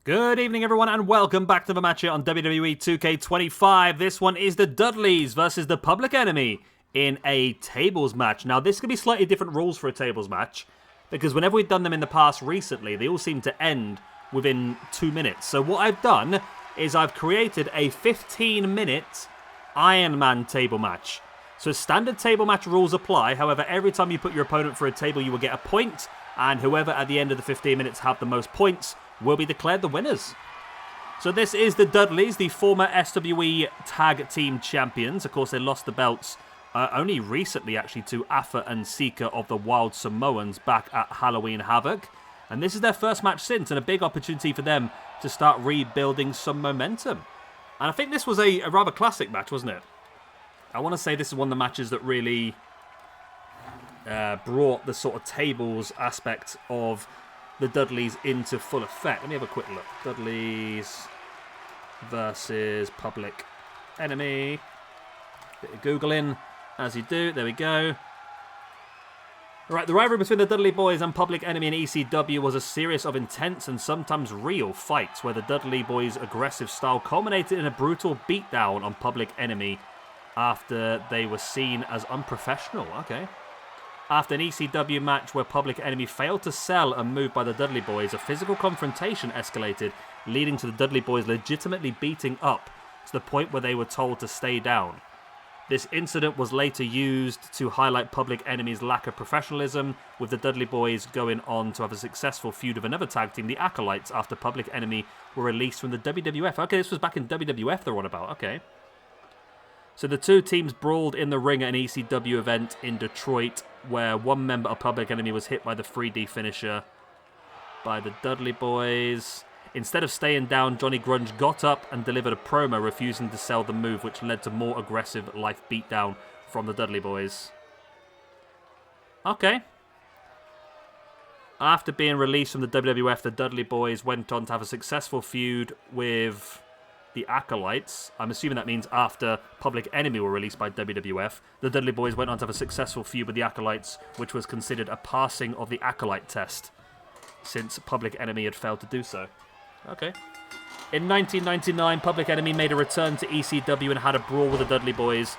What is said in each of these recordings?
Good evening, everyone, and welcome back to the match here on WWE 2K25. This one is the Dudleys versus the Public Enemy in a tables match. Now, this could be slightly different rules for a tables match, because whenever we've done them in the past recently, they all seem to end within 2 minutes. So what I've done is I've created a 15-minute Iron Man table match. So standard table match rules apply. However, every time you put your opponent through a table, you will get a point, and whoever at the end of the 15 minutes have the most points will be declared the winners. So this is the Dudleys, the former SWE Tag Team Champions. Of course, they lost the belts only recently, actually, to Afa and Sika of the Wild Samoans back at Halloween Havoc. And this is their first match since, and a big opportunity for them to start rebuilding some momentum. And I think this was a rather classic match, wasn't it? I want to say this is one of the matches that really brought the sort of tables aspect of the Dudleys into full effect. Let me have a quick look. Dudleys versus Public Enemy. Bit of Googling as you do. There we go. Right, the rivalry between the Dudley Boyz and Public Enemy in ECW was a series of intense and sometimes real fights where the Dudley Boyz' aggressive style culminated in a brutal beatdown on Public Enemy after they were seen as unprofessional. Okay. After an ECW match where Public Enemy failed to sell a move by the Dudley Boyz, a physical confrontation escalated, leading to the Dudley Boyz legitimately beating up to the point where they were told to stay down. This incident was later used to highlight Public Enemy's lack of professionalism, with the Dudley Boyz going on to have a successful feud with another tag team, the Acolytes, after Public Enemy were released from the WWF. Okay, this was back in WWF they're on about. Okay. So the two teams brawled in the ring at an ECW event in Detroit, where one member of Public Enemy was hit by the 3D finisher by the Dudley Boyz. Instead of staying down, Johnny Grunge got up and delivered a promo refusing to sell the move, which led to more aggressive life beatdown from the Dudley Boyz. Okay. After being released from the WWF, the Dudley Boyz went on to have a successful feud with the Acolytes. I'm assuming that means after Public Enemy were released by WWF, the Dudley Boyz went on to have a successful feud with the Acolytes, which was considered a passing of the Acolyte test, since Public Enemy had failed to do so. Okay. In 1999, Public Enemy made a return to ECW and had a brawl with the Dudley Boyz,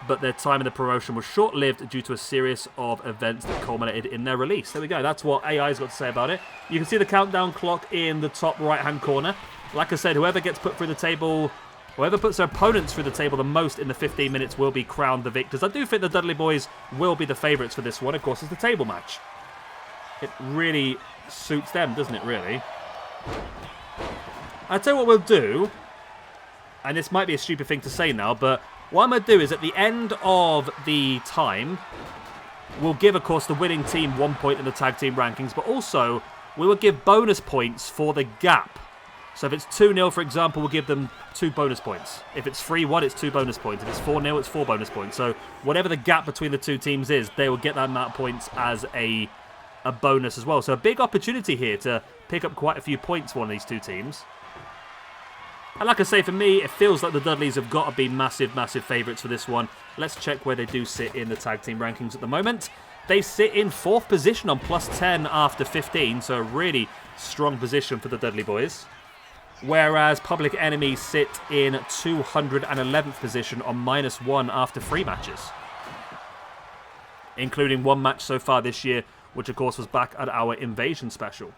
but their time in the promotion was short-lived due to a series of events that culminated in their release. There we go. That's what AI's got to say about it. You can see the countdown clock in the top right-hand corner. Like I said, whoever gets put through the table, whoever puts their opponents through the table the most in the 15 minutes will be crowned the victors. I do think the Dudley Boyz will be the favourites for this one. Of course, it's the table match. It really suits them, doesn't it, really? I'll tell you what we'll do, and this might be a stupid thing to say now, but what I'm going to do is at the end of the time, we'll give, of course, the winning team 1 point in the tag team rankings, but also we will give bonus points for the gap. So if it's 2-0, for example, we'll give them 2 bonus points. If it's 3-1, it's 2 bonus points. If it's 4-0, it's 4 bonus points. So whatever the gap between the two teams is, they will get that amount of points as a bonus as well. So a big opportunity here to pick up quite a few points for one of these two teams. And like I say, for me, it feels like the Dudleys have got to be massive, massive favourites for this one. Let's check where they do sit in the tag team rankings at the moment. They sit in 4th position on +10 after 15, so a really strong position for the Dudley Boyz. Whereas Public Enemy sit in 211th position on -1 after 3 matches. Including 1 match so far this year, which of course was back at our Invasion special.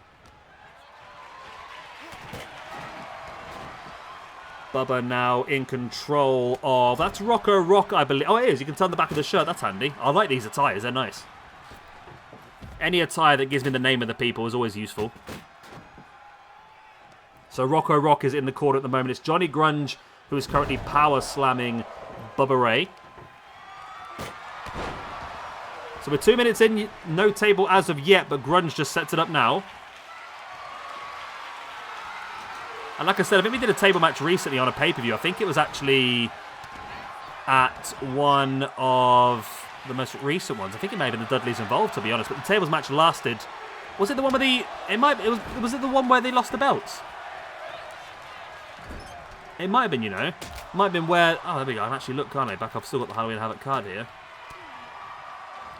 Bubba now in control of... That's Rocco Rock, I believe. Oh, it is. You can tell on the back of the shirt. That's handy. I like these attires. They're nice. Any attire that gives me the name of the people is always useful. So Rocco Rock is in the corner at the moment. It's Johnny Grunge, who is currently power slamming Bubba Ray. So we're 2 minutes in. No table as of yet, but Grunge just sets it up now. And like I said, I think we did a table match recently on a pay-per-view. I think it was actually at one of the most recent ones. I think it may have been the Dudleys involved, to be honest. But the tables match lasted... Was it the one where the... Was it the one where they lost the belts? It might have been, you know. Might have been where... Oh, there we go. I can actually look, can't I? Back, I've still got the Halloween Havoc card here.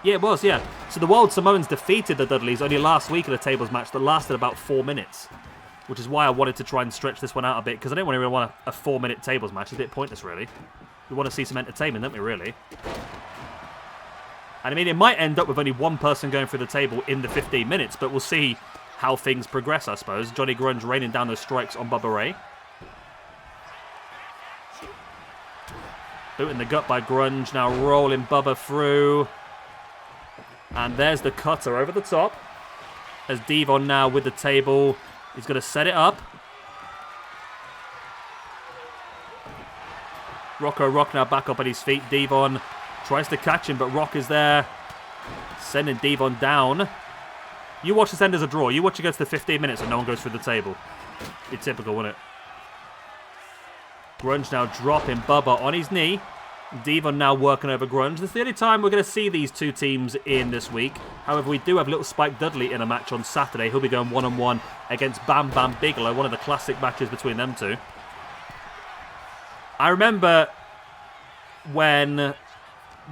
Yeah, it was, yeah. So the Wild Samoans defeated the Dudleys only last week in a tables match that lasted about 4 minutes. which is why I wanted to try and stretch this one out a bit, because I don't really want a 4-minute tables match. It's a bit pointless, really. We want to see some entertainment, don't we, really? And I mean, it might end up with only one person going through the table in the 15 minutes, but we'll see how things progress, I suppose. Johnny Grunge raining down those strikes on Bubba Ray. Boot in the gut by Grunge, now rolling Bubba through. And there's the cutter over the top. As Devon now with the table. He's going to set it up. Rocco Rock now back up at his feet. Devon tries to catch him, but Rock is there. Sending Devon down. You watch this end as a draw. You watch it go to the 15 minutes and no one goes through the table. Be typical, wouldn't it? Grunge now dropping Bubba on his knee. Devon now working over Grunge. This is the only time we're going to see these two teams in this week. However, we do have little Spike Dudley in a match on Saturday. He'll be going one-on-one against Bam Bam Bigelow, one of the classic matches between them two. I remember when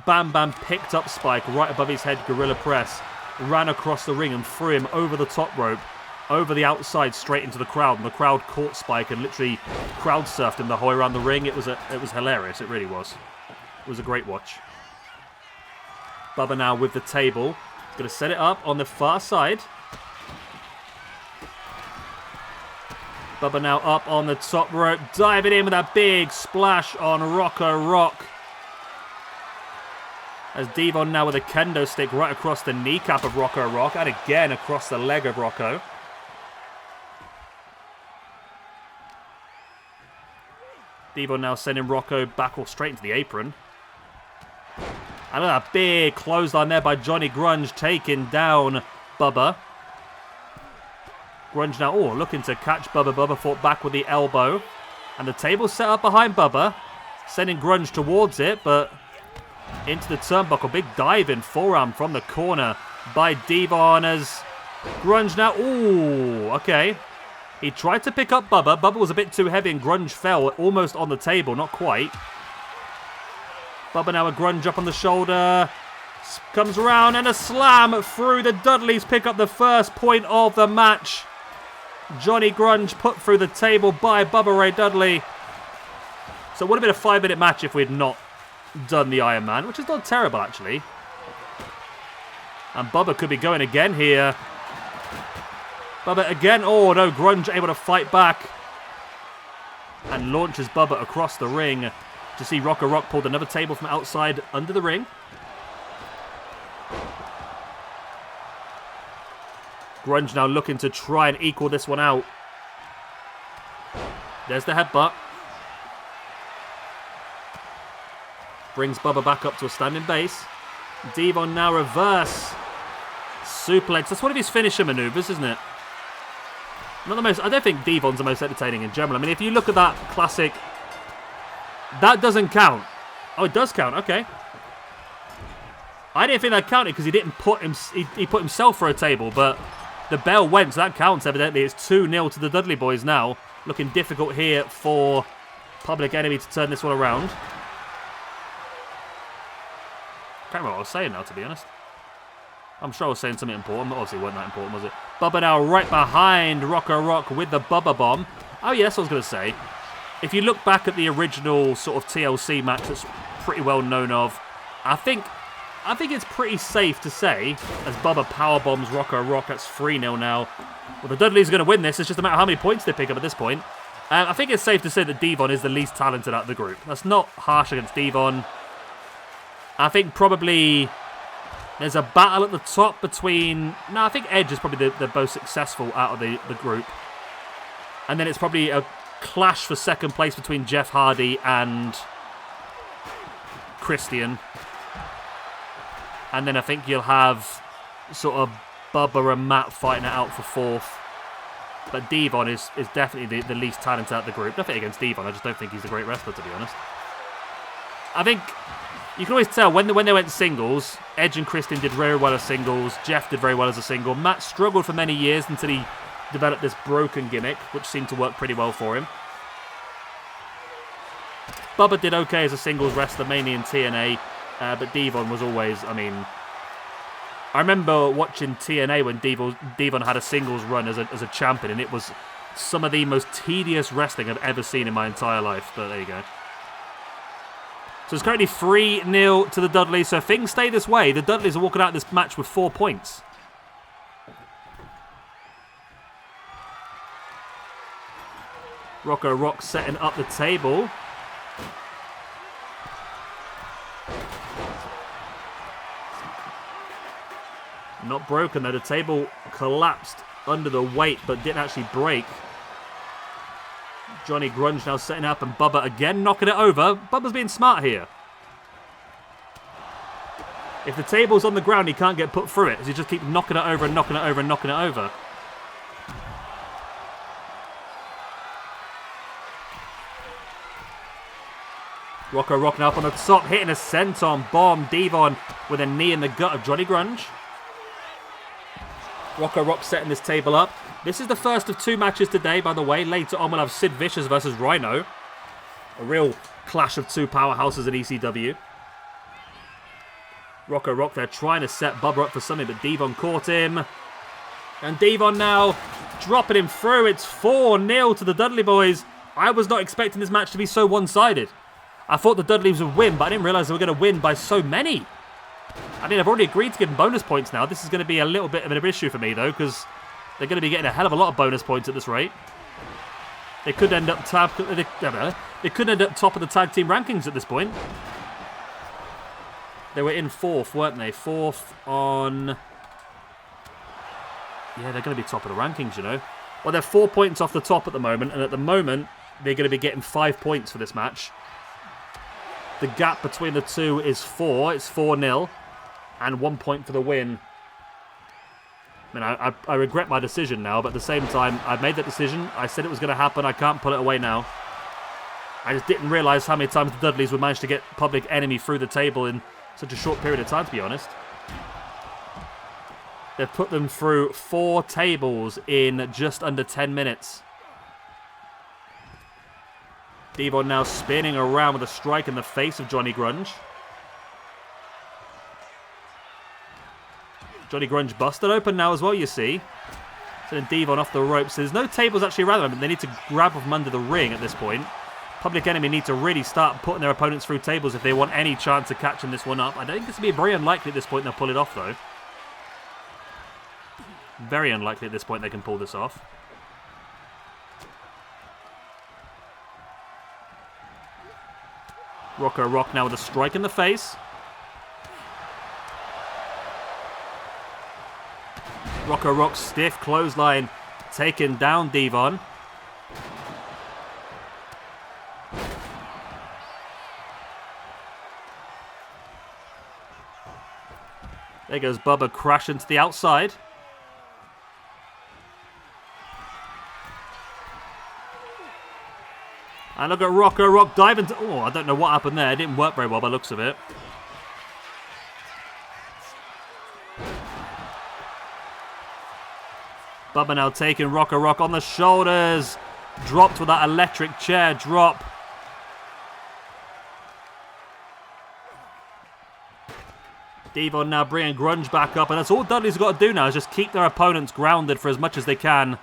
Bam Bam picked up Spike right above his head, gorilla press, ran across the ring and threw him over the top rope, over the outside, straight into the crowd. And the crowd caught Spike and literally crowd surfed him the whole way around the ring. It was hilarious. It really was. It was a great watch. Bubba now with the table. He's going to set it up on the far side. Bubba now up on the top rope. Diving in with that big splash on Rocco Rock. As Devon now with a kendo stick right across the kneecap of Rocco Rock. And again across the leg of Rocco. Devon now sending Rocco back or straight into the apron. And a big clothesline there by Johnny Grunge, taking down Bubba. Grunge now, looking to catch Bubba. Bubba fought back with the elbow. And the table set up behind Bubba. Sending Grunge towards it, but into the turnbuckle. Big diving forearm from the corner by Devon as Grunge now, okay. He tried to pick up Bubba. Bubba was a bit too heavy and Grunge fell almost on the table, not quite. Bubba now a Grunge up on the shoulder. Comes around and a slam through the Dudleys. Pick up the first point of the match. Johnny Grunge put through the table by Bubba Ray Dudley. So it would have been a 5-minute match if we had not done the Iron Man, which is not terrible actually. And Bubba could be going again here. Bubba again. Oh no, Grunge able to fight back. And launches Bubba across the ring. To see Rocco Rock pulled another table from outside under the ring. Grunge now looking to try and equal this one out. There's the headbutt. Brings Bubba back up to a standing base. Devon now reverse suplex. That's one of his finisher maneuvers, isn't it? Not the most. I don't think Devon's the most entertaining in general. I mean, if you look at that classic, that doesn't count. Oh, it does count. Okay. I didn't think that counted because he didn't put him. He put himself for a table, but the bell went, so that counts. Evidently, it's 2-0 to the Dudley Boys now. Looking difficult here for Public Enemy to turn this one around. Can't remember what I was saying now, to be honest. I'm sure I was saying something important, but obviously it wasn't that important, was it? Bubba now right behind Rocco Rock with the Bubba Bomb. Oh, yes, I was going to say. If you look back at the original sort of TLC match that's pretty well known of, I think it's pretty safe to say, as Bubba powerbombs Rocco Rock, that's 3-0 now. Well, the Dudleys are going to win this. It's just a matter of how many points they pick up at this point. I think it's safe to say that Devon is the least talented out of the group. That's not harsh against Devon. I think probably there's a battle at the top between... No, I think Edge is probably the most successful out of the group. And then it's probably a clash for second place between Jeff Hardy and Christian. And then I think you'll have sort of Bubba and Matt fighting it out for fourth. But Devon is definitely the least talented out of the group. Nothing against Devon, I just don't think he's a great wrestler, to be honest. I think you can always tell when they went singles, Edge and Christian did very well as singles. Jeff did very well as a single. Matt struggled for many years until he developed this broken gimmick, which seemed to work pretty well for him. Bubba did okay as a singles wrestler, mainly in TNA, but Devon was always, I mean... I remember watching TNA when Devon had a singles run as a champion, and it was some of the most tedious wrestling I've ever seen in my entire life. But there you go. So it's currently 3-0 to the Dudleys. So if things stay this way, the Dudleys are walking out of this match with 4 points. Rocco Rock setting up the table. Not broken though. The table collapsed under the weight but didn't actually break. Johnny Grunge now setting up and Bubba again knocking it over. Bubba's being smart here. If the table's on the ground, he can't get put through it. So he just keeps knocking it over and knocking it over and knocking it over. Rocco Rock now up on the top, hitting a senton bomb. Devon with a knee in the gut of Johnny Grunge. Rocco Rock setting this table up. This is the first of 2 matches today, by the way. Later on, we'll have Sid Vicious versus Rhino. A real clash of 2 powerhouses in ECW. Rocco Rock there trying to set Bubba up for something, but Devon caught him. And Devon now dropping him through. It's 4-0 to the Dudley boys. I was not expecting this match to be so one-sided. I thought the Dudleys would win, but I didn't realise they were going to win by so many. I mean, I've already agreed to give them bonus points now. This is going to be a little bit of an issue for me, though, because they're going to be getting a hell of a lot of bonus points at this rate. They could end up top of the tag team rankings at this point. They were in 4th, weren't they? 4th on... Yeah, they're going to be top of the rankings, you know. Well, they're 4 points off the top at the moment, and at the moment, they're going to be getting 5 points for this match. The gap between the 2 is 4. It's 4-0. And 1 point for the win. I mean, I regret my decision now, but at the same time, I've made that decision. I said it was going to happen. I can't pull it away now. I just didn't realise how many times the Dudleys would manage to get Public Enemy through the table in such a short period of time, to be honest. They've put them through 4 tables in just under 10 minutes. Devon now spinning around with a strike in the face of Johnny Grunge. Johnny Grunge busted open now as well, you see. Sending Devon off the ropes. There's no tables actually around them. They need to grab from under the ring at this point. Public Enemy need to really start putting their opponents through tables if they want any chance of catching this one up. I don't think it's going to be very unlikely at this point they'll pull it off, though. Very unlikely at this point they can pull this off. Rocco Rock now with a strike in the face. Rocco Rock stiff clothesline taking down Devon. There goes Bubba crashing to the outside. And look at Rocco Rock diving to... Oh, I don't know what happened there. It didn't work very well by the looks of it. Bubba now taking Rocco Rock on the shoulders. Dropped with that electric chair drop. Devon now bringing Grunge back up. And that's all Dudley's got to do now is just keep their opponents grounded for as much as they can.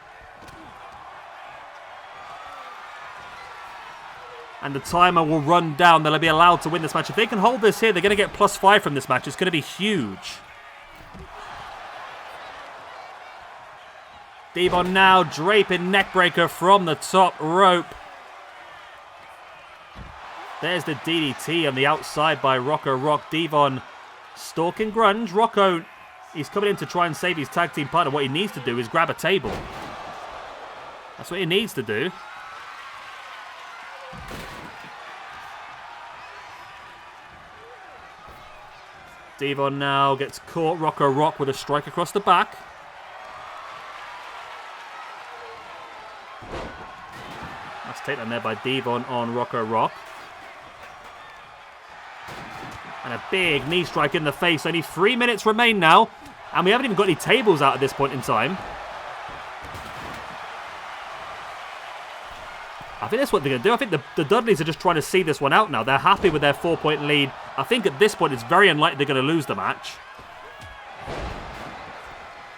And the timer will run down. They'll be allowed to win this match. If they can hold this here, they're going to get +5 from this match. It's going to be huge. Devon now draping neckbreaker from the top rope. There's the DDT on the outside by Rocco Rock. Devon stalking Grunge. Rocco, he's coming in to try and save his tag team partner. What he needs to do is grab a table. That's what he needs to do. Devon now gets caught. Rocco Rock with a strike across the back. Nice takedown there by Devon on Rocco Rock. And a big knee strike in the face. Only 3 minutes remain now. And we haven't even got any tables out at this point in time. I think that's what they're going to do. I think the Dudleys are just trying to see this one out now. They're happy with their 4-point lead. I think at this point it's very unlikely they're going to lose the match.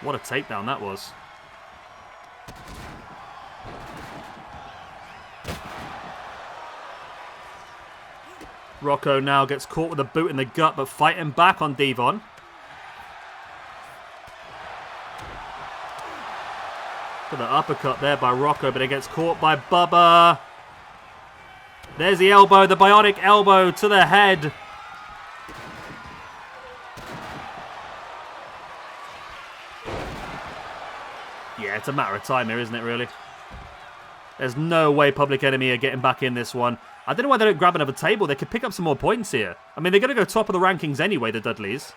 What a takedown that was. Rocco now gets caught with a boot in the gut, but fighting back on Devon. Got the uppercut there by Rocco, but it gets caught by Bubba. There's the elbow, the bionic elbow to the head. Yeah, it's a matter of time here, isn't it, really? There's no way Public Enemy are getting back in this one. I don't know why they don't grab another table. They could pick up some more points here. I mean, they're going to go top of the rankings anyway, the Dudleys.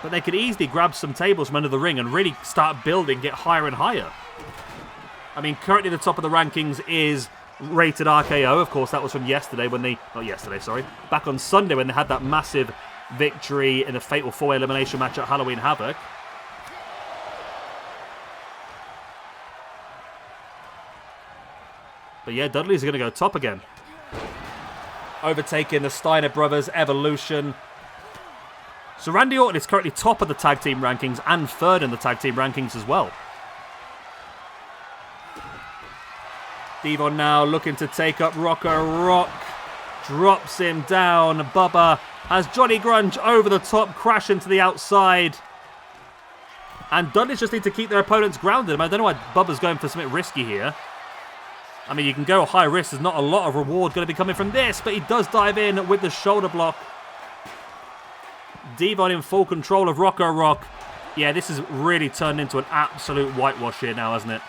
But they could easily grab some tables from under the ring and really start building, get higher and higher. I mean, currently the top of the rankings is Rated RKO. Of course, that was from yesterday when they... Not yesterday, sorry. Back on Sunday when they had that massive victory in the Fatal 4-Way Elimination match at Halloween Havoc. But yeah, Dudley's are going to go top again. Overtaking the Steiner Brothers, Evolution. So Randy Orton is currently top of the tag team rankings and third in the tag team rankings as well. Devon now looking to take up Rocco. Rock drops him down. Bubba has Johnny Grunge over the top, crashing to the outside. And Dudleys just need to keep their opponents grounded. I don't know why Bubba's going for something risky here. I mean, you can go high risk. There's not a lot of reward going to be coming from this, but he does dive in with the shoulder block. Devon in full control of Rocco Rock. Yeah, this has really turned into an absolute whitewash here now, hasn't it?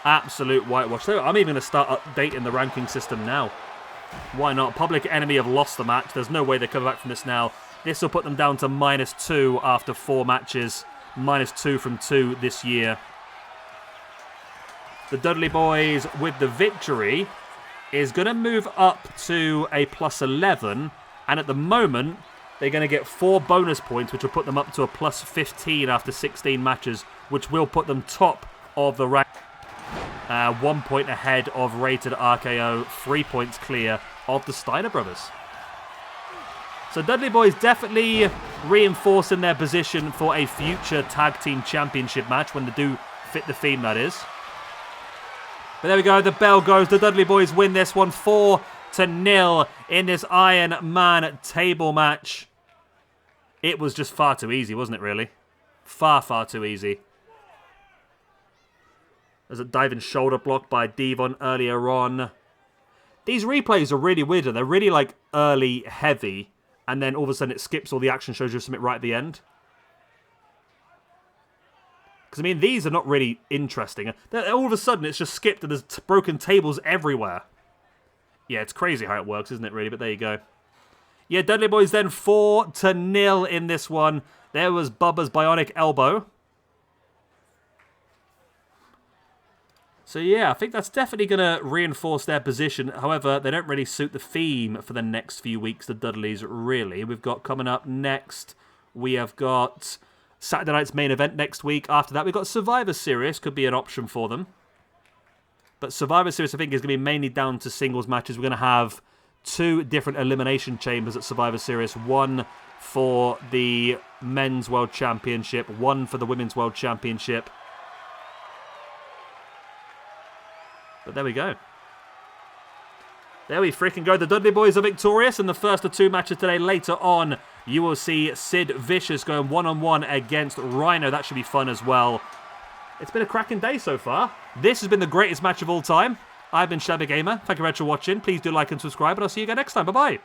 Absolute whitewash. So I'm even going to start updating the ranking system now. Why not? Public Enemy have lost the match. There's no way they're coming back from this now. This will put them down to -2 after 4 matches. -2 from 2 this year. The Dudley Boys, with the victory, is going to move up to a +11. And at the moment, they're going to get 4 bonus points, which will put them up to a +15 after 16 matches, which will put them top of the rank. 1 point ahead of Rated RKO, 3 points clear of the Steiner Brothers. So Dudley Boys definitely reinforcing their position for a future Tag Team Championship match, when they do fit the theme, that is. But there we go, the bell goes. The Dudley Boys win this one 4-0 in this Iron Man table match. It was just far too easy, wasn't it, really? Far, far too easy. There's a diving shoulder block by Devon earlier on. These replays are really weird. They're really, like, early, heavy, and then all of a sudden it skips all the action, shows you something right at the end. Because, I mean, these are not really interesting. All of a sudden, it's just skipped and there's broken tables everywhere. Yeah, it's crazy how it works, isn't it, really? But there you go. Yeah, Dudley Boys then 4-0 in this one. There was Bubba's bionic elbow. So, yeah, I think that's definitely going to reinforce their position. However, they don't really suit the theme for the next few weeks, the Dudleys, really. We've got coming up next, we have got Saturday night's main event next week. After that, we've got Survivor Series. Could be an option for them. But Survivor Series, I think, is going to be mainly down to singles matches. We're going to have 2 different elimination chambers at Survivor Series. One for the Men's World Championship. One for the Women's World Championship. But there we go. There we freaking go. The Dudley Boys are victorious in the first of 2 matches today. Later on, you will see Sid Vicious going one-on-one against Rhino. That should be fun as well. It's been a cracking day so far. This has been the greatest match of all time. I've been Shabby Gamer. Thank you very much for watching. Please do like and subscribe, and I'll see you again next time. Bye-bye.